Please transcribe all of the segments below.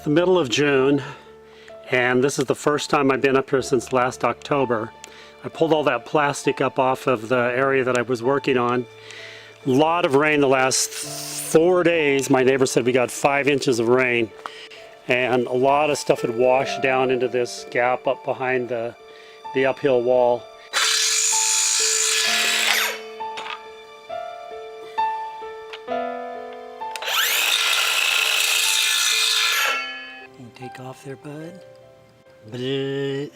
the middle of June, and this is the first time I've been up here since last October. I pulled all that plastic up off of the area that I was working on. A lot of rain the last 4 days. My neighbor said we got 5 inches of rain, and a lot of stuff had washed down into this gap up behind the uphill wall. Take off there, bud. Bleh.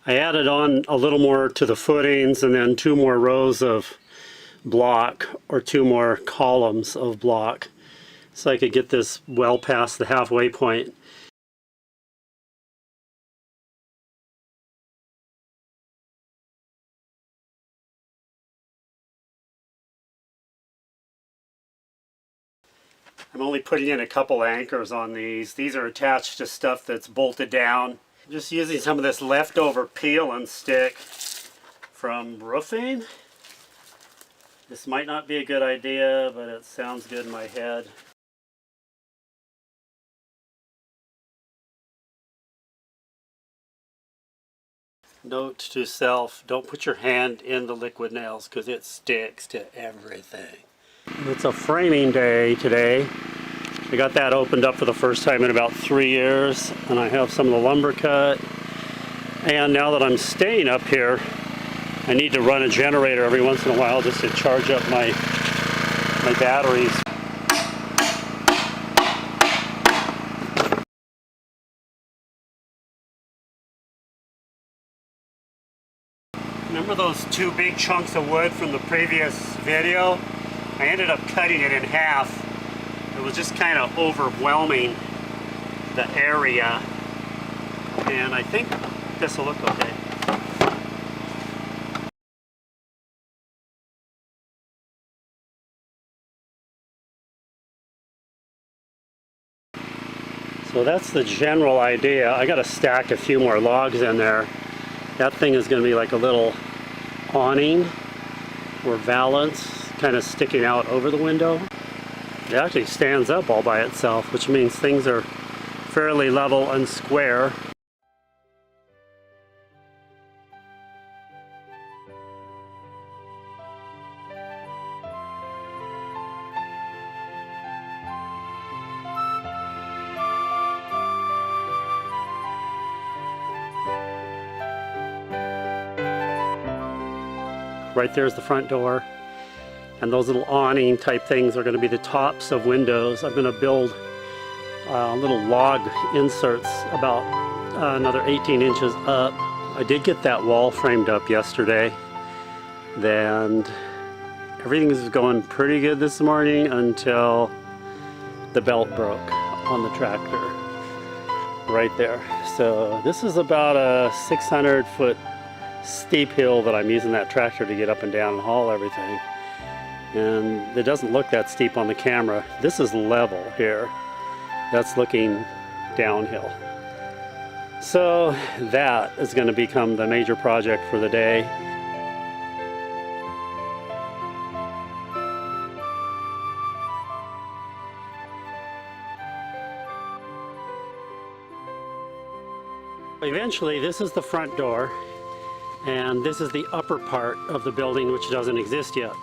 I added on a little more to the footings and then 2 more rows of block, or 2 more columns of block, so I could get this well past the halfway point. I'm only putting in a couple anchors on these. These are attached to stuff that's bolted down. I'm just using some of this leftover peel and stick from roofing. This might not be a good idea, but it sounds good in my head. Note to self, don't put your hand in the liquid nails because it sticks to everything. It's a framing day today. I got that opened up for the first time in about 3 years, and I have some of the lumber cut. And now that I'm staying up here, I need to run a generator every once in a while just to charge up my batteries. Remember those 2 big chunks of wood from the previous video? I ended up cutting it in half. It was just kind of overwhelming the area, and I think this will look okay. So that's the general idea. I got to stack a few more logs in there. That thing is going to be like a little awning or valance kind of sticking out over the window. It actually stands up all by itself, which means things are fairly level and square. Right there's the front door, and those little awning type things are going to be the tops of windows. I'm going to build little log inserts about another 18 inches up. I did get that wall framed up yesterday, and everything was going pretty good this morning until the belt broke on the tractor right there. So this is about a 600-foot steep hill that I'm using that tractor to get up and down and haul everything, and it doesn't look that steep on the camera. This is level here. That's looking downhill. So that is going to become the major project for the day. Eventually, this is the front door, and this is the upper part of the building, which doesn't exist yet.